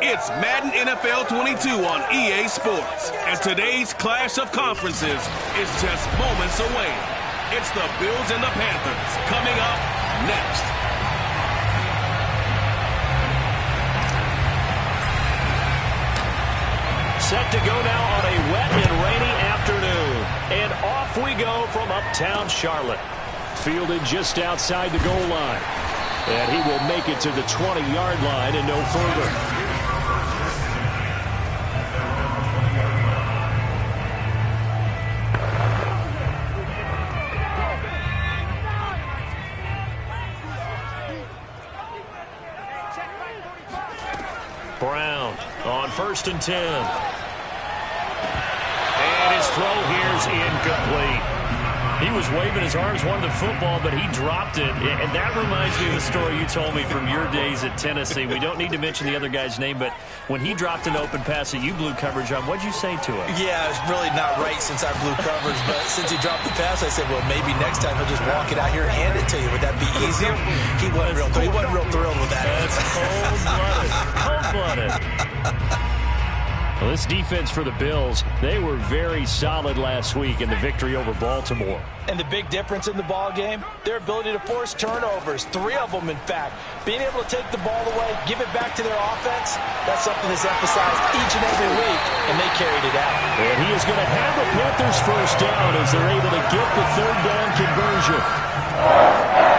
It's Madden NFL 22 on EA Sports, and today's clash of conferences is just moments away. It's the Bills and the Panthers coming up next. Set to go now on a wet and rainy afternoon. And off we go from uptown Charlotte. Fielded just outside the goal line. And he will make it to the 20-yard line and no further. Brown on 1st and 10. And his throw here is incomplete. He was waving his arms, wanted the football, but he dropped it. And that reminds me of the story you told me from your days at Tennessee. We don't need to mention the other guy's name, but when he dropped an open pass that you blew coverage on, what'd you say to him? Yeah, it's really not right since I blew coverage, but since he dropped the pass, I said, well, maybe next time he'll just walk it out here and hand it to you. Would that be easier? He wasn't real thrilled with that. That's cold-blooded. Cold-blooded. Well, this defense for the Bills, they were very solid last week in the victory over Baltimore. And the big difference in the ball game, their ability to force turnovers, 3 of them, in fact. Being able to take the ball away, give it back to their offense, that's something that's emphasized each and every week, and they carried it out. And he is going to have the Panthers first down as they're able to get the 3rd down conversion.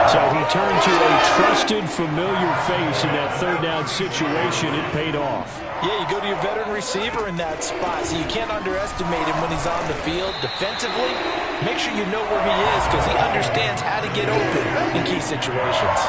So he turned to a trusted, familiar face in that 3rd down situation. It paid off. Yeah, you go to your veteran receiver in that spot, so you can't underestimate him when he's on the field defensively. Make sure you know where he is because he understands how to get open in key situations.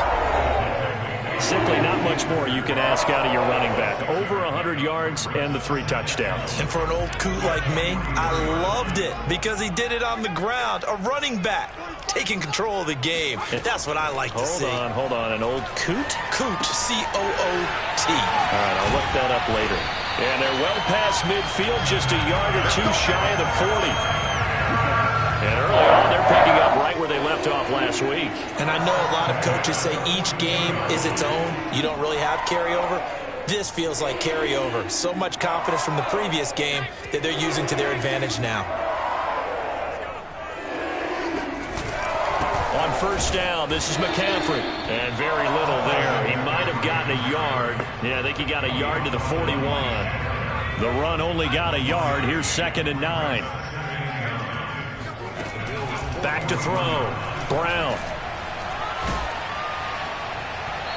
Simply not much more you can ask out of your running back. Over 100 yards and the 3 touchdowns. And for an old coot like me, I loved it because he did it on the ground. A running back taking control of the game. That's what I like to see. Hold on. An old coot? Coot, C-O-O-T. All right, I'll look that up later. And they're well past midfield, just a yard or 2 shy of the 40. And early on, they're picking up right where they left off last week. And I know a lot of coaches say each game is its own. You don't really have carryover. This feels like carryover. So much confidence from the previous game that they're using to their advantage now. On 1st down, this is McCaffrey. And very little there. He might have gotten a yard. Yeah, I think he got a yard to the 41. The run only got a yard. Here's 2nd and 9. Back to throw. Brown.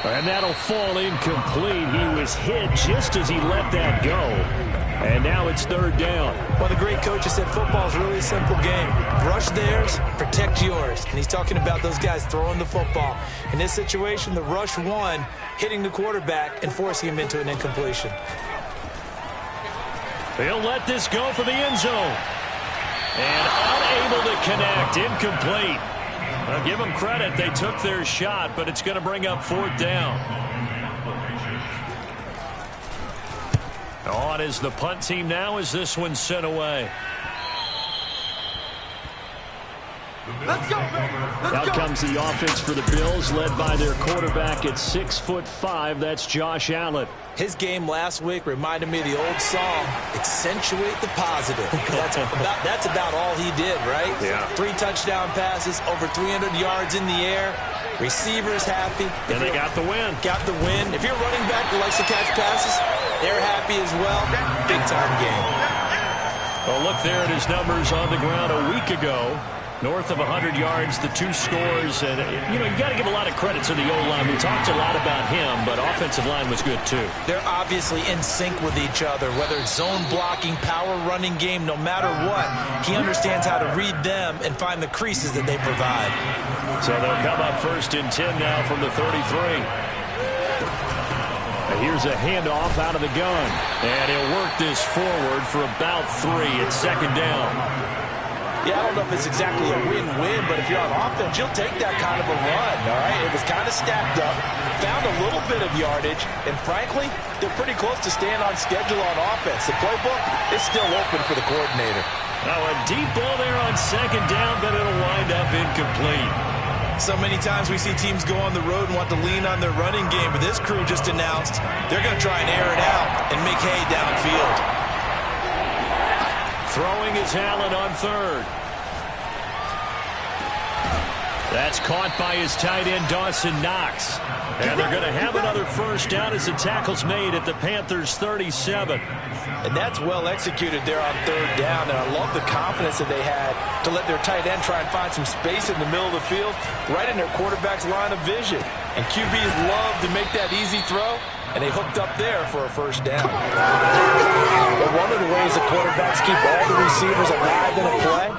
And that'll fall incomplete. He was hit just as he let that go. And now it's 3rd down. Well, the great coach has said football is really a simple game. Rush theirs, protect yours. And he's talking about those guys throwing the football. In this situation, the rush won, hitting the quarterback and forcing him into an incompletion. He'll let this go for the end zone. And unable to connect, incomplete. Well, give them credit, they took their shot, but it's going to bring up 4th down. On is the punt team now as this one's sent away. Let's go, baby. Out comes the offense for the Bills, led by their quarterback at 6'5". That's Josh Allen. His game last week reminded me of the old song, accentuate the positive. That's about all he did, right? Yeah. 3 touchdown passes, over 300 yards in the air. Receivers happy. And they got the win. Got the win. If you're a running back who likes to catch passes, they're happy as well. Big-time game. Well, look there at his numbers on the ground a week ago. North of 100 yards, the 2 scores. And, you got to give a lot of credit to the O-line. We talked a lot about him, but offensive line was good, too. They're obviously in sync with each other, whether it's zone blocking, power running game, no matter what. He understands how to read them and find the creases that they provide. So they'll come up 1st and 10 now from the 33. And here's a handoff out of the gun. And he'll work this forward for about 3 at 2nd down. Yeah, I don't know if it's exactly a win-win, but if you're on offense, you'll take that kind of a run, all right? It was kind of stacked up, found a little bit of yardage, and frankly, they're pretty close to staying on schedule on offense. The playbook is still open for the coordinator. Now a deep ball there on 2nd down, but it'll wind up incomplete. So many times we see teams go on the road and want to lean on their running game, but this crew just announced they're going to try and air it out and make hay downfield. Throwing is Allen on third. That's caught by his tight end, Dawson Knox. And they're going to have another first down as the tackle's made at the Panthers' 37. And that's well executed there on third down. And I love the confidence that they had to let their tight end try and find some space in the middle of the field, right in their quarterback's line of vision. And QBs love to make that easy throw, and they hooked up there for a first down. But one of the ways the quarterbacks keep all the receivers alive in a play,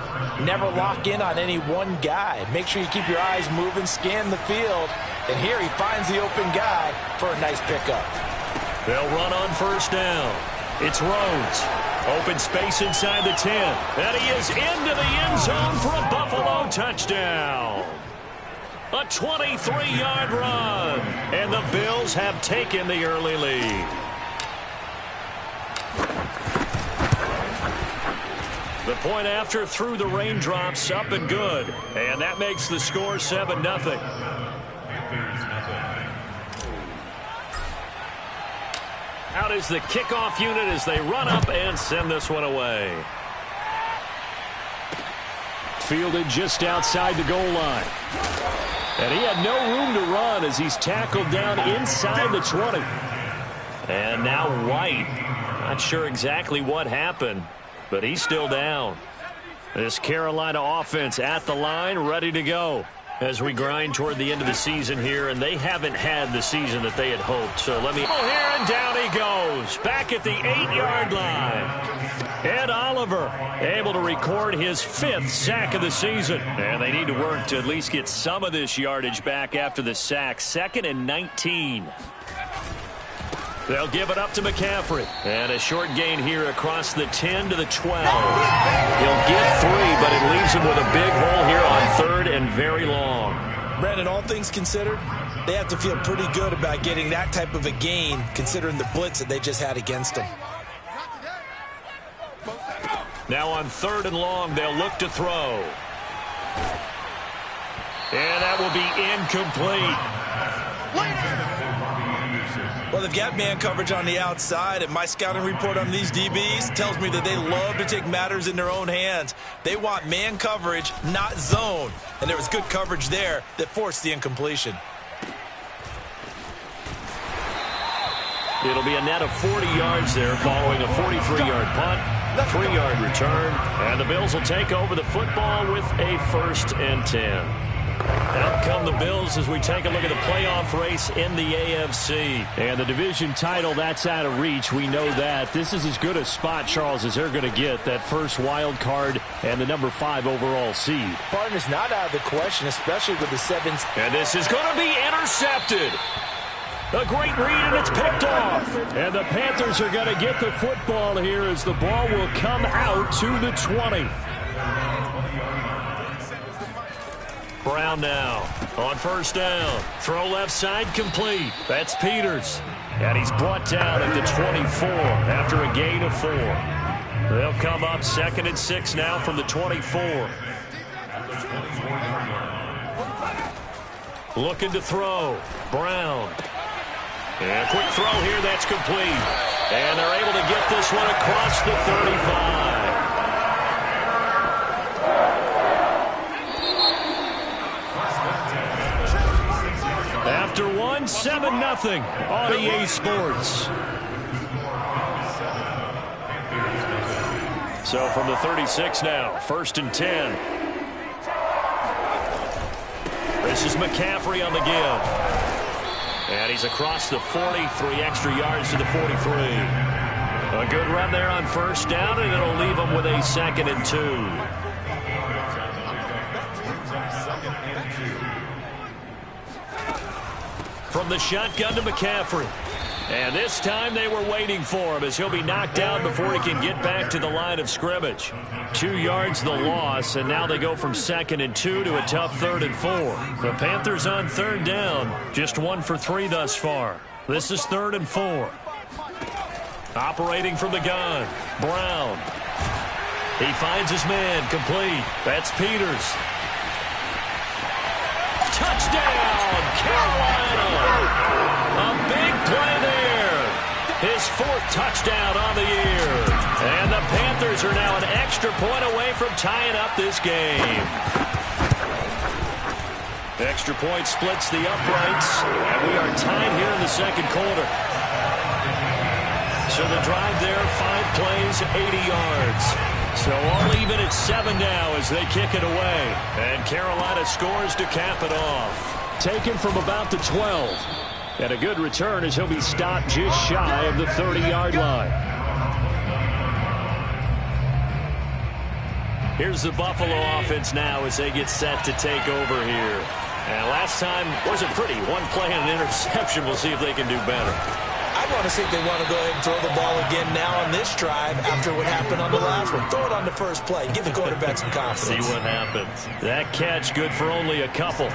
never lock in on any one guy. Make sure you keep your eyes moving, scan the field, and here he finds the open guy for a nice pickup. They'll run on first down. It's Rhodes. Open space inside the 10. And he is into the end zone for a Buffalo touchdown. A 23-yard run. And the Bills have taken the early lead. The point after through the raindrops, up and good. And that makes the score 7-0. Out is the kickoff unit as they run up and send this one away. Fielded just outside the goal line. And he had no room to run as he's tackled down inside the 20. And now White. Not sure exactly what happened, but he's still down. This Carolina offense at the line, ready to go as we grind toward the end of the season here, and they haven't had the season that they had hoped. So let me go here, and down he goes, back at the 8-yard line. Ed Oliver able to record his 5th sack of the season, and they need to work to at least get some of this yardage back after the sack. 2nd and 19. They'll give it up to McCaffrey. And a short gain here across the 10 to the 12. He'll get 3, but it leaves him with a big hole here on 3rd and very long. Brandon, all things considered, they have to feel pretty good about getting that type of a gain, considering the blitz that they just had against them. Now on 3rd and long, they'll look to throw. And that will be incomplete. Well, they've got man coverage on the outside, and my scouting report on these DBs tells me that they love to take matters in their own hands. They want man coverage, not zone. And there was good coverage there that forced the incompletion. It'll be a net of 40 yards there following a 43-yard punt, 3-yard return, and the Bills will take over the football with a 1st and 10. Out come the Bills as we take a look at the playoff race in the AFC. And the division title, that's out of reach. We know that. This is as good a spot, Charles, as they're going to get. That first wild card and the number 5 overall seed. Partner's not out of the question, especially with the 7th. And this is going to be intercepted. A great read, and it's picked off. And the Panthers are going to get the football here as the ball will come out to the 20. Brown now on first down. Throw left side complete. That's Peters. And he's brought down at the 24 after a gain of 4. They'll come up 2nd and 6 now from the 24. Looking to throw. Brown. And a quick throw here. That's complete. And they're able to get this one across the 35. After 7-0 on EA Sports. So from the 36 now, 1st and 10. This is McCaffrey on the give. And he's across the 40, 3 extra yards to the 43. A good run there on first down, and it'll leave him with a 2nd and 2. From the shotgun to McCaffrey. And this time they were waiting for him as he'll be knocked down before he can get back to the line of scrimmage. 2 yards the loss, and now they go from 2nd and 2 to a tough 3rd and 4. The Panthers on 3rd down, just 1 for 3 thus far. This is 3rd and 4. Operating from the gun, Brown. He finds his man, complete. That's Peters. touchdown, Carolina. A big play there. His 4th touchdown on the year. And the Panthers are now an extra point away from tying up this game. Extra point splits the uprights, and we are tied here in the second quarter. So the drive there, 5 plays, 80 yards. So all even at 7 now as they kick it away. And Carolina scores to cap it off. Taken from about the 12. And a good return as he'll be stopped just shy of the 30-yard line. Here's the Buffalo offense now as they get set to take over here. And last time wasn't pretty. 1 play and an interception. We'll see if they can do better. I want to see if they want to go ahead and throw the ball again now on this drive after what happened on the last one. Throw it on the first play. Give the quarterback some confidence. See what happens. That catch good for only a couple.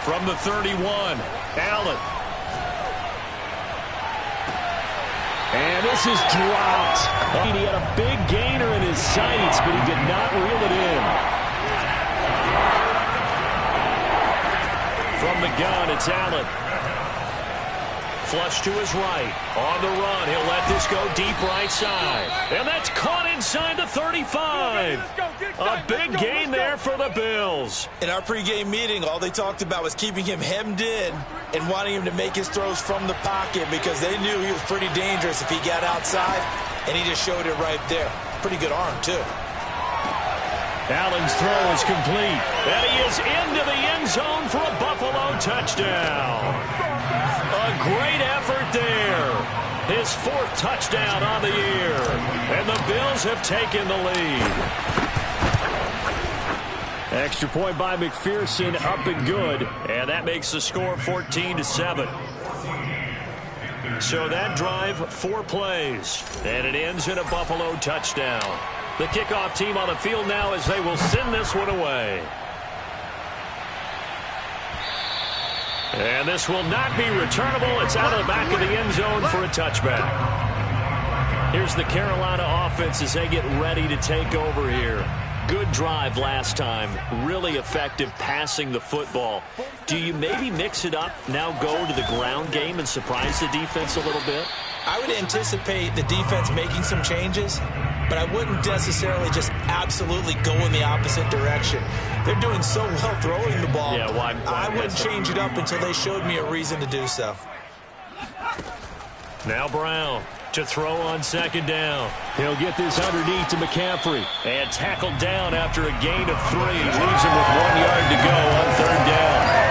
From the 31, Allen. And this is dropped. He had a big gainer in his sights, but he did not reel it in. From the gun, it's Allen. Flush to his right. On the run, he'll let this go deep right side. And that's caught inside the 35. A big gain there for the Bills. In our pregame meeting, all they talked about was keeping him hemmed in and wanting him to make his throws from the pocket because they knew he was pretty dangerous if he got outside, and he just showed it right there. Pretty good arm, too. Allen's throw is complete, and he is into the end zone for a Buffalo touchdown. A great effort there. His 4th touchdown on the year, and the Bills have taken the lead. Extra point by McPherson, up and good, and that makes the score 14-7. So that drive, 4 plays, and it ends in a Buffalo touchdown. The kickoff team on the field now as they will send this one away. And this will not be returnable. It's out of the back of the end zone for a touchback. Here's the Carolina offense as they get ready to take over here. Good drive last time. Really effective passing the football. Do you maybe mix it up, now go to the ground game and surprise the defense a little bit? I would anticipate the defense making some changes, but I wouldn't necessarily just absolutely go in the opposite direction. They're doing so well throwing the ball. Yeah, why I wouldn't change it up until they showed me a reason to do so. Now Brown to throw on 2nd down. He'll get this underneath to McCaffrey. And tackled down after a gain of 3. Leaves him with 1 yard to go on 3rd down.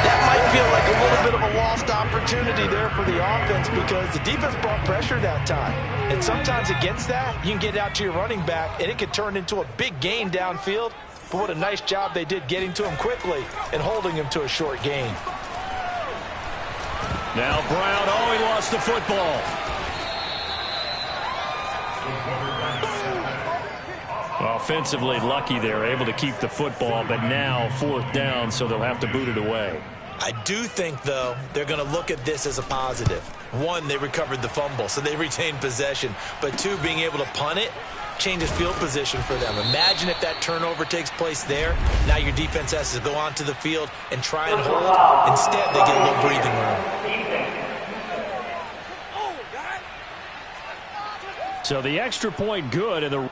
That might feel like a little bit of a lost opportunity there for the offense because the defense brought pressure that time. And sometimes against that, you can get out to your running back, and it could turn into a big gain downfield. But what a nice job they did getting to him quickly and holding him to a short gain. Now Brown, oh, he lost the football. Offensively lucky they're able to keep the football, but now 4th down, so they'll have to boot it away. I do think, though, they're going to look at this as a positive. 1, they recovered the fumble, so they retained possession. But 2, being able to punt it changes field position for them. Imagine if that turnover takes place there. Now your defense has to go onto the field and try and hold. Instead, they get a little breathing room. So the extra point good, and the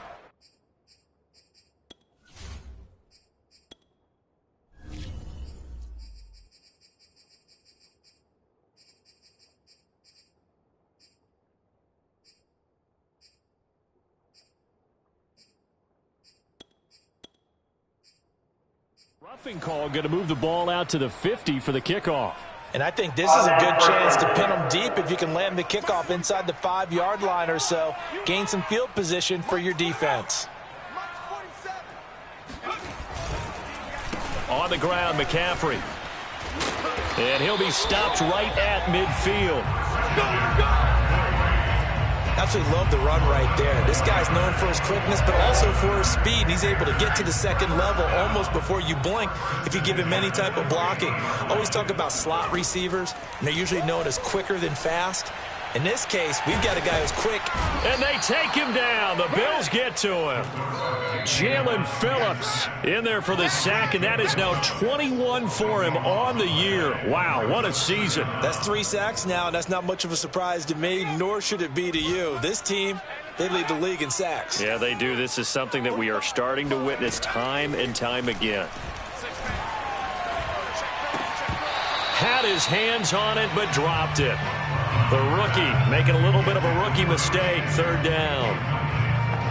roughing call going to move the ball out to the 50 for the kickoff. And I think this is a good chance to pin them deep if you can land the kickoff inside the 5-yard line or so. Gain some field position for your defense. On the ground, McCaffrey. And he'll be stopped right at midfield. Absolutely love the run right there. This guy's known for his quickness, but also for his speed. And he's able to get to the 2nd level almost before you blink if you give him any type of blocking. Always talk about slot receivers, and they're usually known as quicker than fast. In this case, we've got a guy who's quick. And they take him down. The Bills get to him. Jalen Phillips in there for the sack, and that is now 21 for him on the year. Wow, what a season. That's 3 sacks now, and that's not much of a surprise to me, nor should it be to you. This team, they lead the league in sacks. Yeah, they do. This is something that we are starting to witness time and time again. Had his hands on it, but dropped it. The rookie making a little bit of a rookie mistake, 3rd down.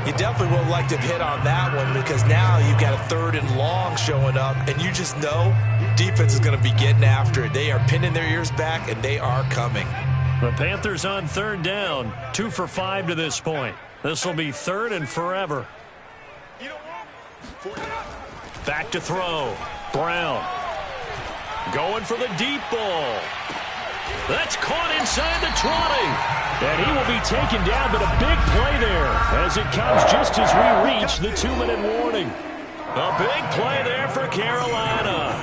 You definitely would have liked to hit on that one because now you've got a 3rd and long showing up, and you just know defense is going to be getting after it. They are pinning their ears back, and they are coming. The Panthers on 3rd down, 2 for 5 to this point. This will be 3rd and forever. Back to throw. Brown going for the deep ball. That's caught inside the 20. And he will be taken down, but a big play there as it comes just as we reach the 2-minute warning. A big play there for Carolina.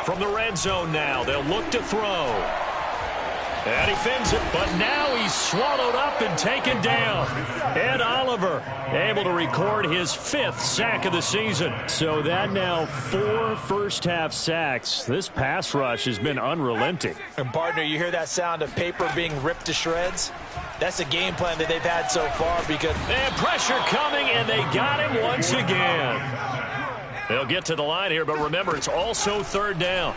From the red zone now, they'll look to throw. And he fins it, but now he's swallowed up and taken down. Ed Oliver able to record his 5th sack of the season. So that now 4 first-half sacks. This pass rush has been unrelenting. And, partner, you hear that sound of paper being ripped to shreds? That's the game plan that they've had so far because... And pressure coming, and they got him once again. They'll get to the line here, but remember, it's also 3rd down.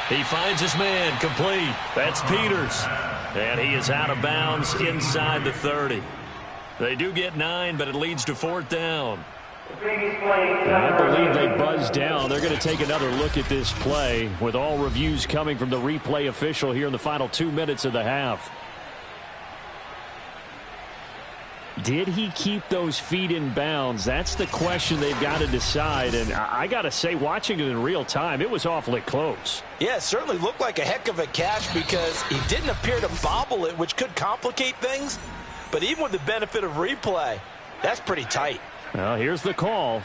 He finds his man complete. That's Peters. And he is out of bounds inside the 30. They do get 9, but it leads to 4th down. I believe they buzzed down. They're going to take another look at this play with all reviews coming from the replay official here in the final 2 minutes of the half. Did he keep those feet in bounds? That's the question they've got to decide. And I got to say, watching it in real time, it was awfully close. Yeah, it certainly looked like a heck of a catch because he didn't appear to bobble it, which could complicate things. But even with the benefit of replay, that's pretty tight. Well, here's the call.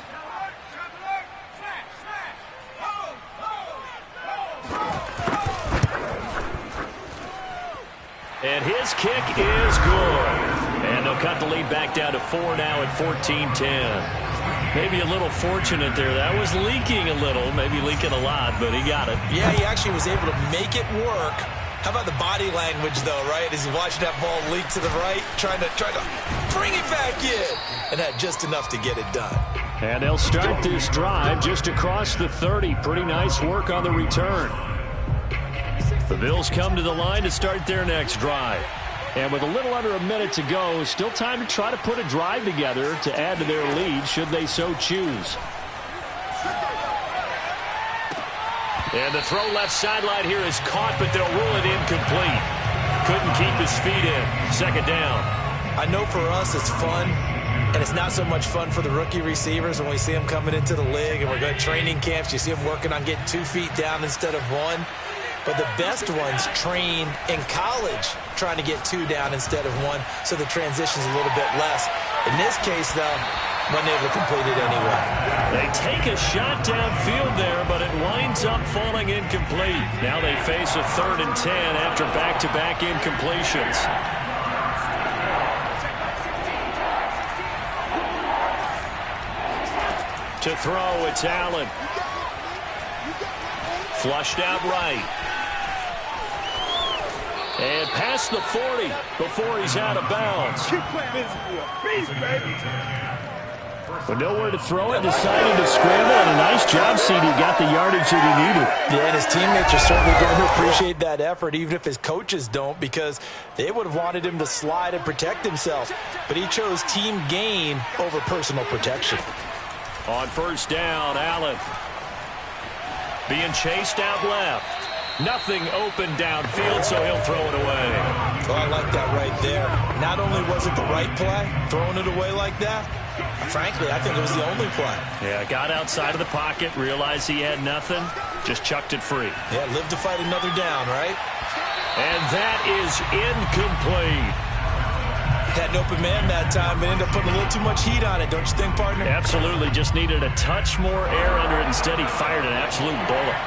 And his kick is good. And they'll cut the lead back down to 4 now at 14-10. Maybe a little fortunate there. That was leaking a little, maybe leaking a lot, but he got it. Yeah, he actually was able to make it work. How about the body language, though, right? As he's watching that ball leak to the right, trying to bring it back in. And had just enough to get it done. And they'll start this drive just across the 30. Pretty nice work on the return. The Bills come to the line to start their next drive. And with a little under a minute to go, still time to try to put a drive together to add to their lead should they so choose. And the throw left sideline here is caught, but they'll rule it incomplete. Couldn't keep his feet in. 2nd down. I know for us it's fun, and it's not so much fun for the rookie receivers when we see them coming into the league and we're going to training camps. You see them working on getting 2 feet down instead of 1. But the best ones train in college trying to get 2 down instead of 1, so the transition's a little bit less. In this case, though, wasn't able to complete it anyway. They take a shot downfield there, but it winds up falling incomplete. Now they face a 3rd and 10 after back-to-back incompletions. To throw, it's Allen. Flushed out right. And past the 40 before he's out of bounds. But nowhere to throw it, decided to scramble, and a nice job, CD. Got the yardage that he needed. Yeah, and his teammates are certainly going to appreciate that effort, even if his coaches don't, because they would have wanted him to slide and protect himself. But he chose team gain over personal protection. On 1st down, Allen being chased out left. Nothing open downfield, so he'll throw it away. Oh, I like that right there. Not only was it the right play, throwing it away like that, frankly, I think it was the only play. Yeah, got outside of the pocket, realized he had nothing, just chucked it free. Yeah, live to fight another down, right? And that is incomplete. Had an open man that time and ended up putting a little too much heat on it, don't you think, partner? Absolutely. Just needed a touch more air under it. Instead, he fired an absolute bullet.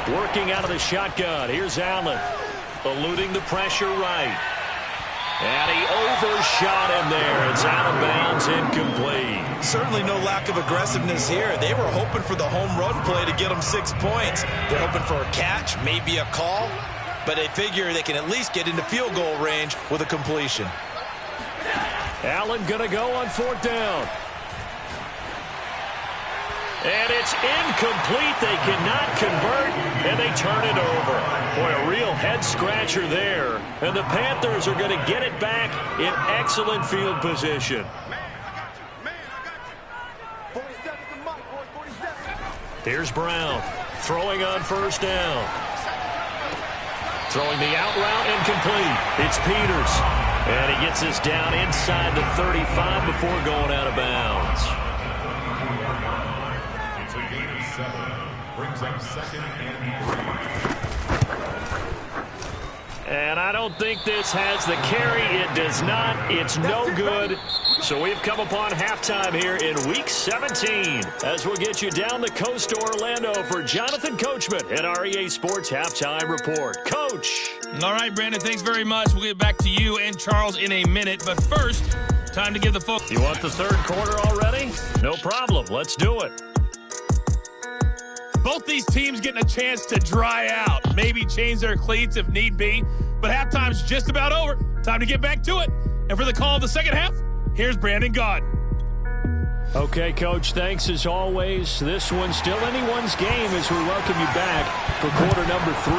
Working out of the shotgun. Here's Allen. Eluding the pressure right. And he overshot him there. It's out of bounds, incomplete. Certainly no lack of aggressiveness here. They were hoping for the home run play to get them 6 points. They're hoping for a catch, maybe a call, but they figure they can at least get into field goal range with a completion. Allen going to go on 4th down. And it's incomplete. They cannot convert, and they turn it over. Boy, a real head-scratcher there. And the Panthers are going to get it back in excellent field position. Here's Brown throwing on 1st down. Throwing the out route, incomplete. It's Peters. And he gets us down inside the 35 before going out of bounds. Brings up 2nd and 3. And I don't think this has the carry. It does not. It's no good. So we've come upon halftime here in Week 17 as we'll get you down the coast to Orlando for Jonathan Coachman at our EA Sports Halftime Report. Coach. All right, Brandon, thanks very much. We'll get back to you and Charles in a minute. But first, time to give the folks. You want the 3rd quarter already? No problem. Let's do it. Both these teams getting a chance to dry out, maybe change their cleats if need be. But halftime's just about over. Time to get back to it. And for the call of the second half, here's Brandon Gaud. Okay, Coach, thanks as always. This one's still anyone's game as we welcome you back for quarter number 3.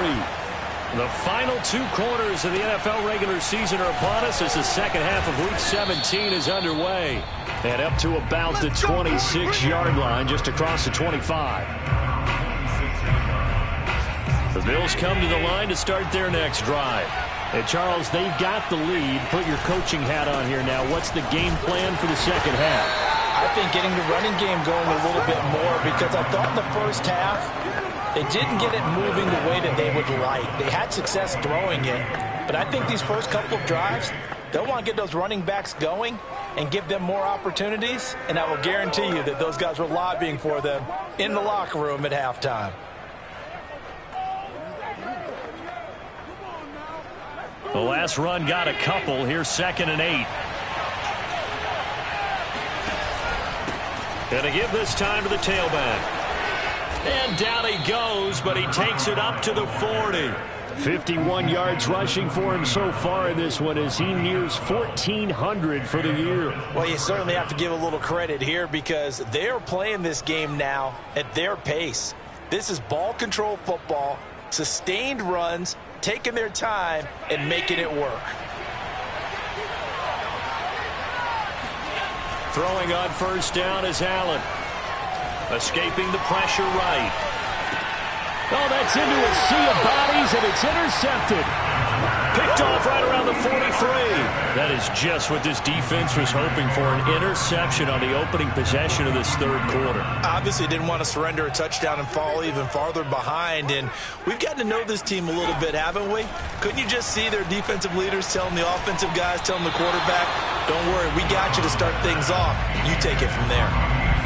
The final 2 quarters of the NFL regular season are upon us as the second half of Week 17 is underway. And up to about the 26-yard line, just across the 25. The Bills come to the line to start their next drive. And, Charles, they've got the lead. Put your coaching hat on here now. What's the game plan for the second half? I think getting the running game going a little bit more because I thought in the first half they didn't get it moving the way that they would like. They had success throwing it, but I think these first couple of drives, they'll want to get those running backs going and give them more opportunities, and I will guarantee you that those guys were lobbying for them in the locker room at halftime. The last run got a couple. Here's 2nd and 8. Gonna give this time to the tailback. And down he goes, but he takes it up to the 40. 51 yards rushing for him so far in this one as he nears 1,400 for the year. Well, you certainly have to give a little credit here because they're playing this game now at their pace. This is ball control football, sustained runs, taking their time and making it work. Throwing on 1st down is Allen. Escaping the pressure right. Oh, that's into a sea of bodies, and it's intercepted. Picked off right around the 43. That is just what this defense was hoping for, an interception on the opening possession of this 3rd quarter. Obviously didn't want to surrender a touchdown and fall even farther behind, and we've gotten to know this team a little bit, haven't we? Couldn't you just see their defensive leaders telling the offensive guys, telling the quarterback, don't worry, we got you to start things off. You take it from there.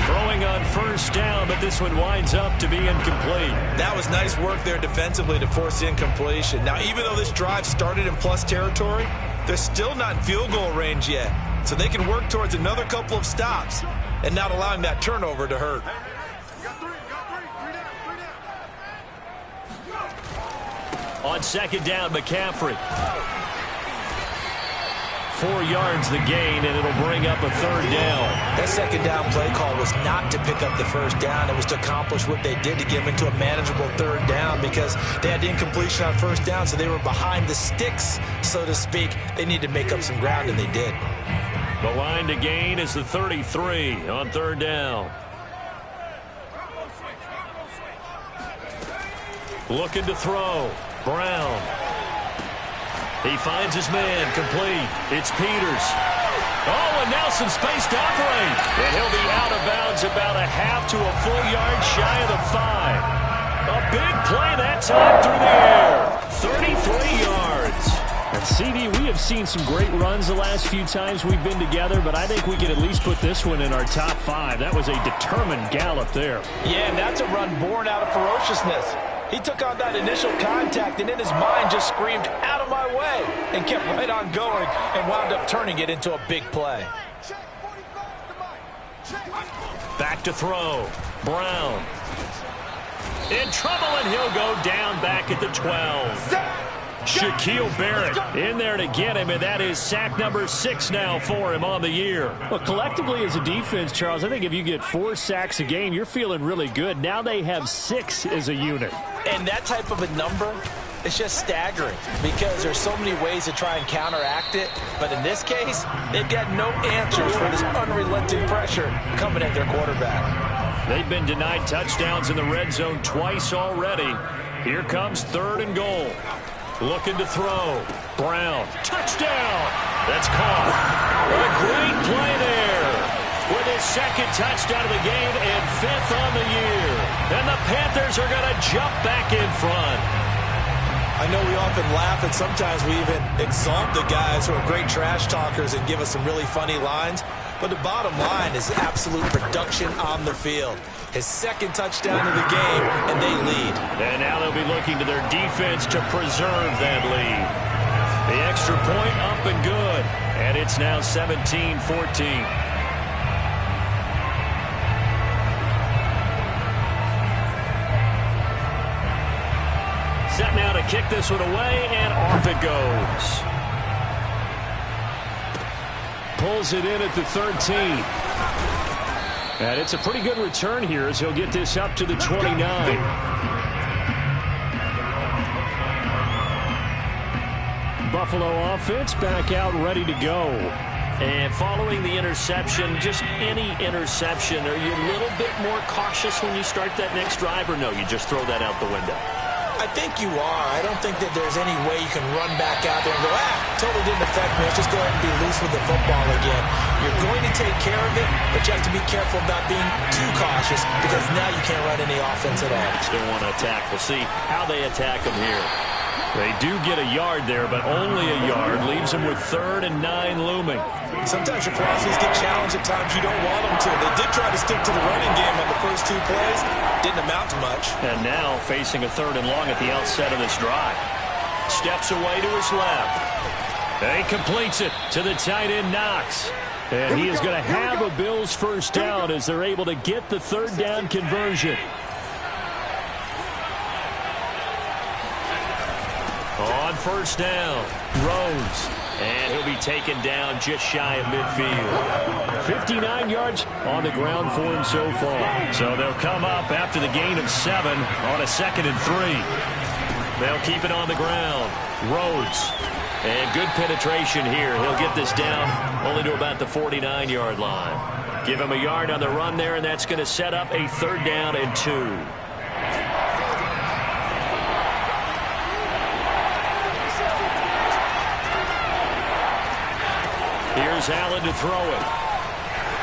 Throwing on 1st down, but this one winds up to be incomplete. That was nice work there defensively to force the incompletion. Now, even though this drive started in plus territory, they're still not in field goal range yet. So they can work towards another couple of stops and not allowing that turnover to hurt. On 2nd down, McCaffrey. 4 yards the gain, and it'll bring up a 3rd down. That 2nd down play call was not to pick up the 1st down. It was to accomplish what they did to get them into a manageable 3rd down because they had the incompletion on 1st down, so they were behind the sticks, so to speak. They needed to make up some ground, and they did. The line to gain is the 33 on 3rd down. Looking to throw. Brown. He finds his man, complete. It's Peters. Oh, and now some space to operate. And he'll be out of bounds about a half to a full yard shy of the 5. A big play that time through the air. 33 yards. And, CD, we have seen some great runs the last few times we've been together, but I think we can at least put this one in our top 5. That was a determined gallop there. Yeah, and that's a run born out of ferociousness. He took on that initial contact and in his mind just screamed, "Out of my way," and kept right on going and wound up turning it into a big play. Back to throw. Brown. In trouble, and he'll go down back at the 12. Shaquille Barrett in there to get him, and that is sack number 6 now for him on the year. Well, collectively as a defense, Charles, I think if you get 4 sacks a game, you're feeling really good. Now they have 6 as a unit. And that type of a number, it's just staggering because there's so many ways to try and counteract it. But in this case, they've got no answers for this unrelenting pressure coming at their quarterback. They've been denied touchdowns in the red zone twice already. Here comes 3rd and goal. Looking to throw. Brown. Touchdown. That's caught. A great play there. With his 2nd touchdown of the game and 5th on the year. And the Panthers are going to jump back in front. I know we often laugh and sometimes we even exalt the guys who are great trash talkers and give us some really funny lines. But the bottom line is absolute production on the field. His 2nd touchdown of the game, and they lead. And now they'll be looking to their defense to preserve that lead. The extra point up and good. And it's now 17-14. Set now to kick this one away, and off it goes. Pulls it in at the 13. And it's a pretty good return here as he'll get this up to the 29. Buffalo offense back out ready to go. And following the interception, just any interception, are you a little bit more cautious when you start that next drive, or no, you just throw that out the window? I think you are. I don't think that there's any way you can run back out there and go, totally didn't affect me. Let's just go ahead and be loose with the football again. You're going to take care of it, but you have to be careful about being too cautious because now you can't run any offense at all. Still want to attack. We'll see how they attack them here. They do get a yard there, but only a yard. Leaves them with 3rd and 9 looming. Sometimes your crosses get challenged at times you don't want them to. They did try to stick to the running game on the first 2 plays. Didn't amount to much. And now facing a 3rd and long at the outset of this drive. Steps away to his left. And he completes it to the tight end, Knox. And he is going to have a Bills first down as they're able to get the 3rd down conversion. On first down, Rhodes. And he'll be taken down just shy of midfield. 59 yards on the ground for him so far. So they'll come up after the gain of 7 on a 2nd and 3. They'll keep it on the ground. Rhodes. And good penetration here. He'll get this down only to about the 49-yard line. Give him a yard on the run there, and that's going to set up a 3rd down and 2. Here's Allen to throw it.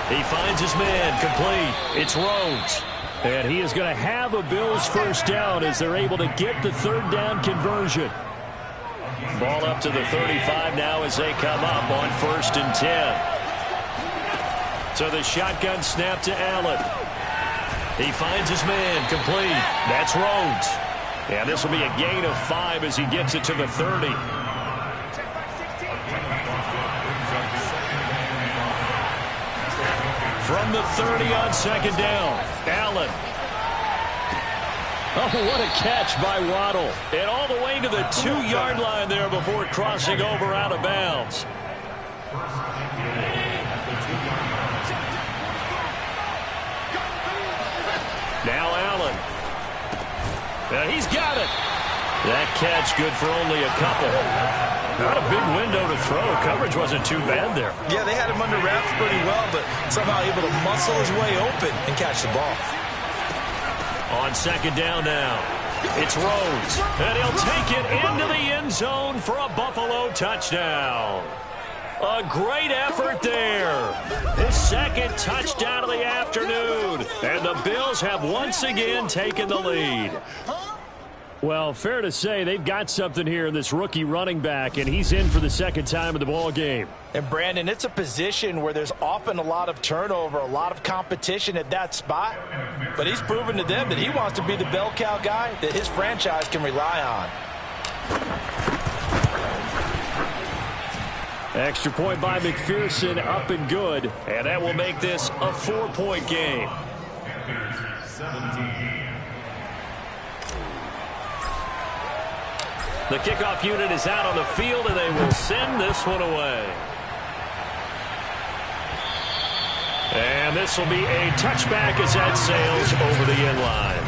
He finds his man, complete. It's Rhodes. And he is going to have a Bills first down as they're able to get the 3rd down conversion. Ball up to the 35 now as they come up on 1st and 10. So the shotgun snap to Allen. He finds his man, complete. That's Rhodes. And this will be a gain of 5 as he gets it to the 30. From the 30 on 2nd down, Allen. Oh, what a catch by Waddle. And all the way to the 2-yard line there before crossing over out of bounds. Now Allen. He's got it. That catch good for only a couple. Not a big window to throw. Coverage wasn't too bad there. Yeah, they had him under wraps pretty well, but somehow able to muscle his way open and catch the ball. On 2nd down now, it's Rhodes. And he'll take it into the end zone for a Buffalo touchdown. A great effort there. His 2nd touchdown of the afternoon. And the Bills have once again taken the lead. Well, fair to say they've got something here in this rookie running back, and he's in for the second time in the ball game. And, Brandon, it's a position where there's often a lot of turnover, a lot of competition at that spot. But he's proven to them that he wants to be the bell cow guy that his franchise can rely on. Extra point by McPherson, up and good. And that will make this a 4-point game. 17. The kickoff unit is out on the field, and they will send this one away. And this will be a touchback as that sails over the end line.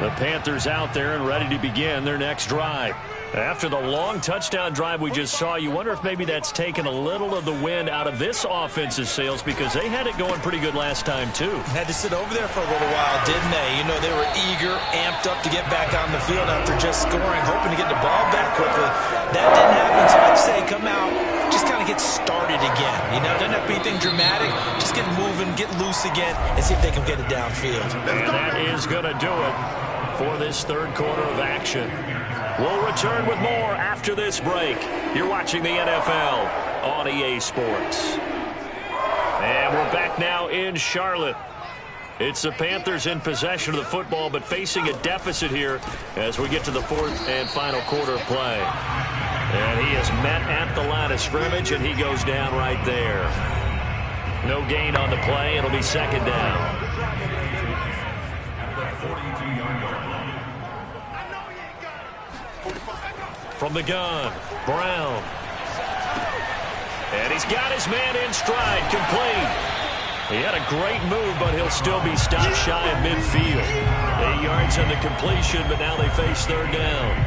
The Panthers out there and ready to begin their next drive. After the long touchdown drive we just saw, you wonder if maybe that's taken a little of the wind out of this offense's sails, because they had it going pretty good last time, too. Had to sit over there for a little while, didn't they? You know, they were eager, amped up to get back on the field after just scoring, hoping to get the ball back quickly. That didn't happen, so I'd say come out, just kind of get started again. You know, doesn't have to be anything dramatic. Just get moving, get loose again, and see if they can get it downfield. And that is going to do it for this third quarter of action. We'll return with more after this break. You're watching the NFL on EA Sports. And we're back now in Charlotte. It's the Panthers in possession of the football, but facing a deficit here as we get to the fourth and final quarter of play. And he is met at the line of scrimmage, and he goes down right there. No gain on the play. It'll be second down. From the gun, Brown. And he's got his man in stride, complete. He had a great move, but he'll still be stopped shy of midfield. 8 yards on the completion, but now they face third down.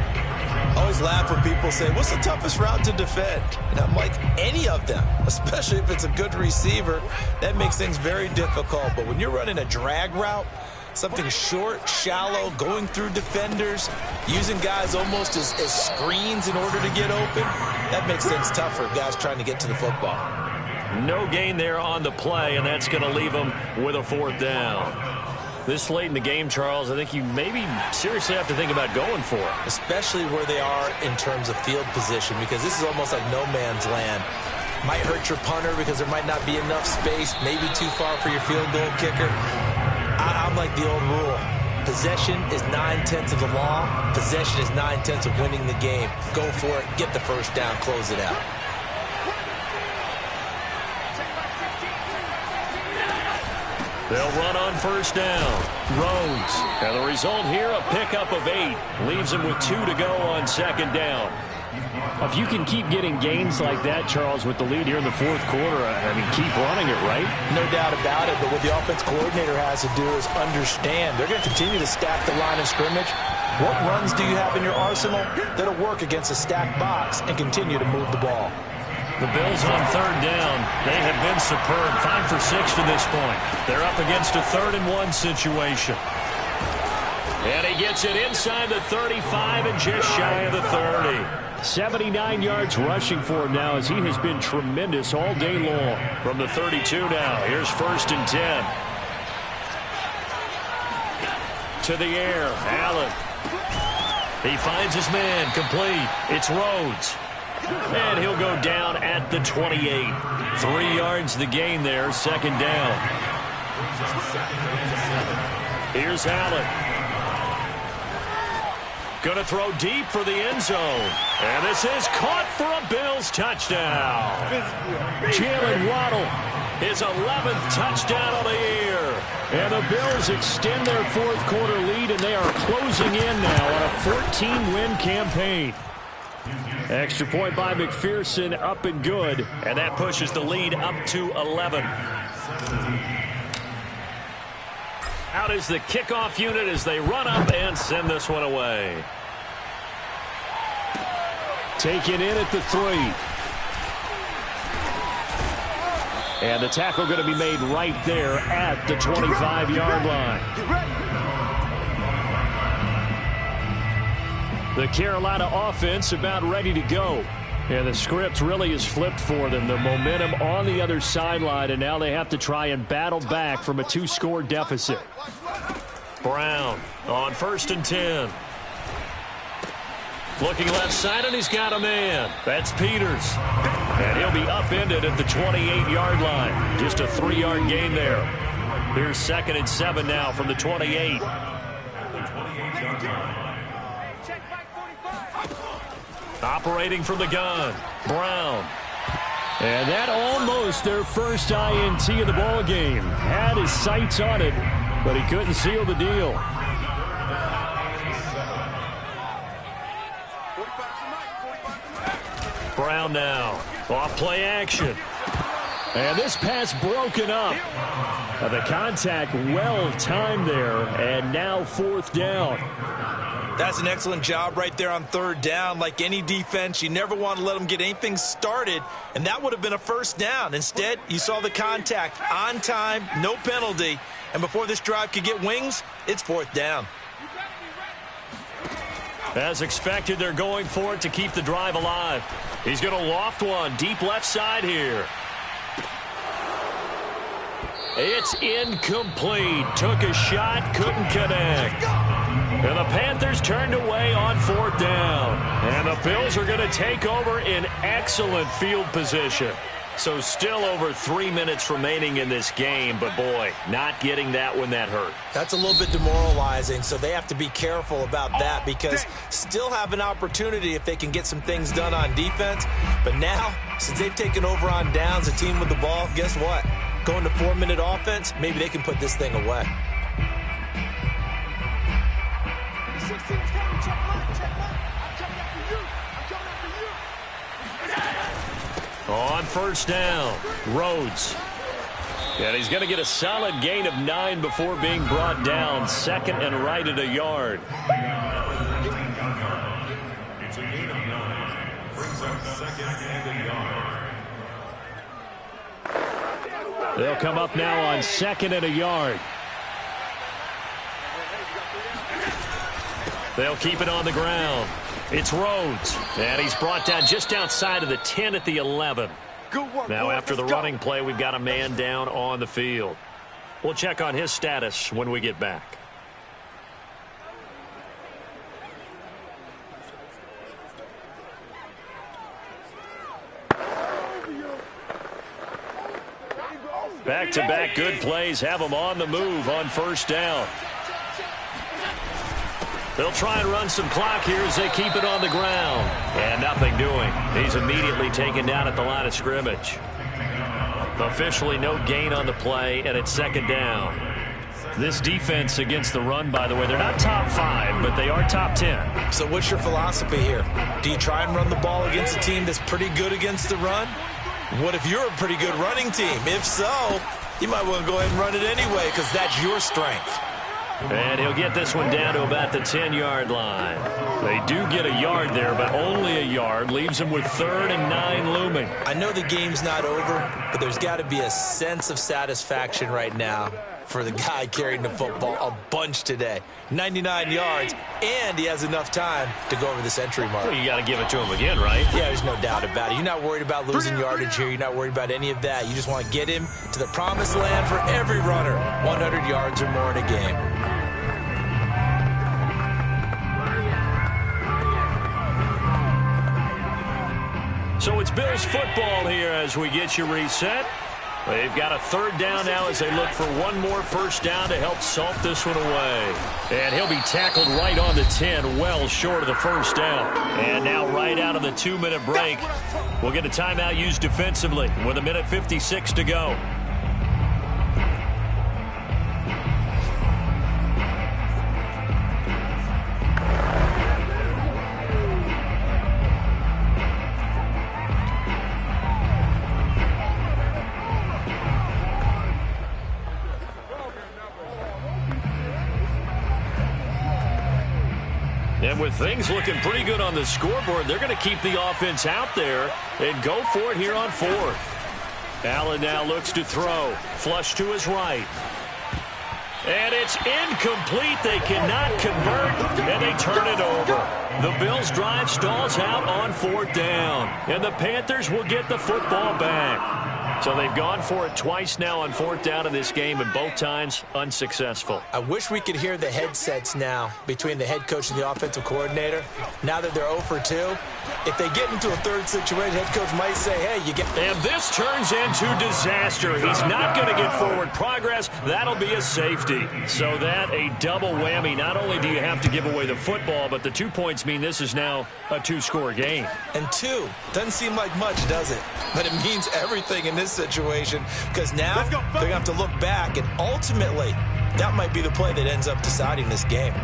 I always laugh when people say, what's the toughest route to defend? And I'm like, any of them, especially if it's a good receiver. That makes things very difficult. But when you're running a drag route, something short, shallow, going through defenders, using guys almost as screens in order to get open, that makes things tough for guys trying to get to the football. No gain there on the play, and that's going to leave them with a fourth down. This late in the game, Charles, I think you maybe seriously have to think about going for it. Especially where they are in terms of field position, because this is almost like no man's land. Might hurt your punter because there might not be enough space, maybe too far for your field goal kicker. I'm like the old rule. Possession is 9/10 of the law. Possession is 9/10 of winning the game. Go for it. Get the first down. Close it out. They'll run on first down. Rhodes. And the result here, a pickup of 8. Leaves him with 2 to go on second down. If you can keep getting gains like that, Charles, with the lead here in the fourth quarter, I mean, keep running it, right? No doubt about it, but what the offense coordinator has to do is understand. They're going to continue to stack the line of scrimmage. What runs do you have in your arsenal that'll work against a stacked box and continue to move the ball? The Bills on third down. They have been superb. 5 for 6 to this point. They're up against a 3rd and 1 situation. And he gets it inside the 35 and just shy of the 30. 79 yards rushing for him now, as he has been tremendous all day long. From the 32 now. Here's 1st and 10. To the air. Allen. He finds his man. Complete. It's Rhodes. And he'll go down at the 28. 3 yards the gain there. Second down. Here's Allen. Going to throw deep for the end zone. And this is caught for a Bills touchdown. Jalen Waddle, his 11th touchdown of the year. And the Bills extend their fourth quarter lead, and they are closing in now on a 14-win campaign. Extra point by McPherson, up and good. And that pushes the lead up to 11. Out is the kickoff unit as they run up and send this one away. Taken in at the 3. And the tackle going to be made right there at the 25-yard line. The Carolina offense about ready to go. And the script really is flipped for them. The momentum on the other sideline, and now they have to try and battle back from a 2-score deficit. Brown on 1st and 10. Looking left side, and he's got a man. That's Peters. And he'll be upended at the 28-yard line. Just a 3-yard gain there. Here's 2nd and 7 now from the 28. Operating from the gun, Brown. And that almost their first INT of the ball game. Had his sights on it, but he couldn't seal the deal. Brown now, off play action. And this pass broken up. The contact well timed there, and now 4th down. That's an excellent job right there on 3rd down. Like any defense, you never want to let them get anything started, and that would have been a 1st down. Instead, you saw the contact on time, no penalty, and before this drive could get wings, it's 4th down. As expected, they're going for it to keep the drive alive. He's going to loft one deep left side here. It's incomplete. Took a shot, couldn't connect. And the Panthers turned away on 4th down. And the Bills are going to take over in excellent field position. So still over 3 minutes remaining in this game, but boy, not getting that when that hurt. That's a little bit demoralizing, so they have to be careful about that because still have an opportunity if they can get some things done on defense. But now, since they've taken over on downs, a team with the ball, guess what? Going to 4-minute offense, maybe they can put this thing away. On 1st down, Rhodes. And he's going to get a solid gain of 9 before being brought down. 2nd and right at a yard. It's a gain of 9. Brings up 2nd and a yard. They'll come up now on 2nd and a yard. They'll keep it on the ground. It's Rhodes, and he's brought down just outside of the 10 at the 11. Now after the running play, we've got a man down on the field. We'll check on his status when we get back. Back-to-back good plays have him on the move on 1st down. They'll try and run some clock here as they keep it on the ground. And nothing doing. He's immediately taken down at the line of scrimmage. Officially no gain on the play, and it's 2nd down. This defense against the run, by the way, they're not top 5, but they are top 10. So what's your philosophy here? Do you try and run the ball against a team that's pretty good against the run? What if you're a pretty good running team? If so, you might want to go ahead and run it anyway because that's your strength. And he'll get this one down to about the 10-yard line. They do get a yard there, but only a yard. Leaves them with 3rd and 9 looming. I know the game's not over, but there's got to be a sense of satisfaction right now for the guy carrying the football a bunch today. 99 yards, and he has enough time to go over the century mark. Well, you got to give it to him again, right? Yeah, there's no doubt about it. You're not worried about losing yardage here. You're not worried about any of that. You just want to get him to the promised land for every runner. 100 yards or more in a game. So it's Bills football here as we get you reset. They've got a 3rd down now as they look for one more 1st down to help salt this one away. And he'll be tackled right on the 10, well short of the 1st down. And now right out of the 2-minute break, we'll get a timeout used defensively with 1:56 to go. And with things looking pretty good on the scoreboard, they're going to keep the offense out there and go for it here on 4th. Allen now looks to throw. Flush to his right. And it's incomplete. They cannot convert, and they turn it over. The Bills' drive stalls out on 4th down, and the Panthers will get the football back. So they've gone for it twice now on 4th down in this game, and both times unsuccessful. I wish we could hear the headsets now between the head coach and the offensive coordinator. Now that they're 0 for 2, if they get into a third situation, head coach might say, hey, you get... And this turns into disaster. He's not going to get forward progress. That'll be a safety. So that a double whammy. Not only do you have to give away the football, but the 2 points mean this is now a 2-score game. And 2 doesn't seem like much, does it? But it means everything in this situation, because now they're going to have to look back, and ultimately that might be the play that ends up deciding this game.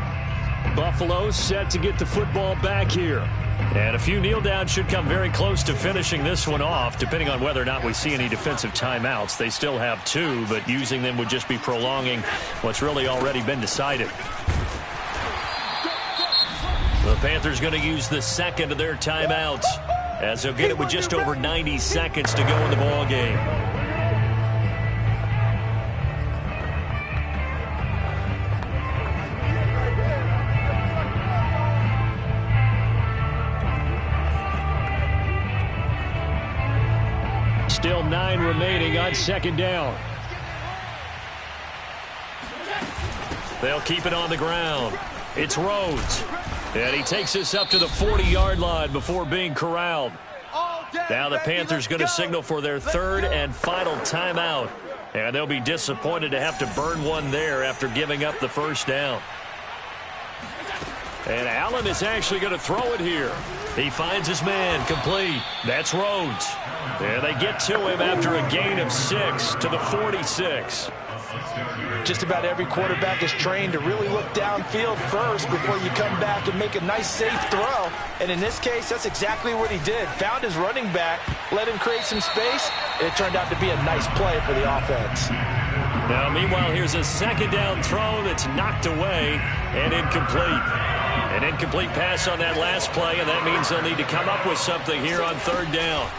Buffalo set to get the football back here. And a few kneel downs should come very close to finishing this one off, depending on whether or not we see any defensive timeouts. They still have 2, but using them would just be prolonging what's really already been decided. The Panthers going to use the second of their timeouts, as they'll get it with just over 90 seconds to go in the ball game. Still 9 remaining on 2nd down. They'll keep it on the ground. It's Rhodes. And he takes this up to the 40-yard line before being corralled. Now the Panthers going to signal for their 3rd and final timeout. And they'll be disappointed to have to burn one there after giving up the 1st down. And Allen is actually going to throw it here. He finds his man complete. That's Rhodes. And they get to him after a gain of 6 to the 46. Just about every quarterback is trained to really look downfield first before you come back and make a nice, safe throw. And in this case, that's exactly what he did. Found his running back, let him create some space, and it turned out to be a nice play for the offense. Now, meanwhile, here's a 2nd down throw that's knocked away and incomplete. An incomplete pass on that last play, and that means they'll need to come up with something here on 3rd down.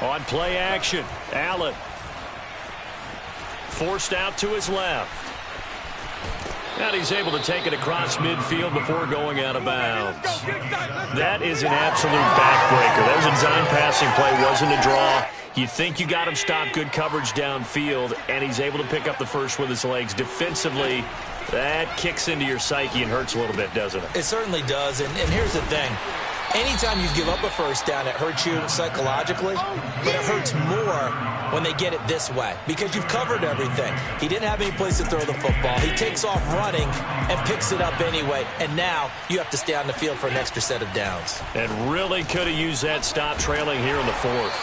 On play action, Allen. Forced out to his left. And he's able to take it across midfield before going out of bounds. That is an absolute backbreaker. That was a design passing play, wasn't a draw. You think you got him stopped, good coverage downfield, and he's able to pick up the first with his legs. Defensively, that kicks into your psyche and hurts a little bit, doesn't it? It certainly does, and here's the thing. Anytime you give up a 1st down, it hurts you psychologically, but it hurts more when they get it this way because you've covered everything. He didn't have any place to throw the football. He takes off running and picks it up anyway, and now you have to stay on the field for an extra set of downs. And really could have used that stop trailing here in the 4th.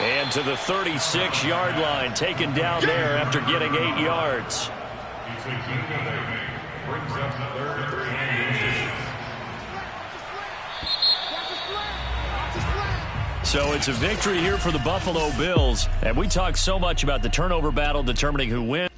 And to the 36-yard line, taken down there after getting 8 yards. Brings up 3rd and 6. So it's a victory here for the Buffalo Bills. And we talk so much about the turnover battle determining who wins.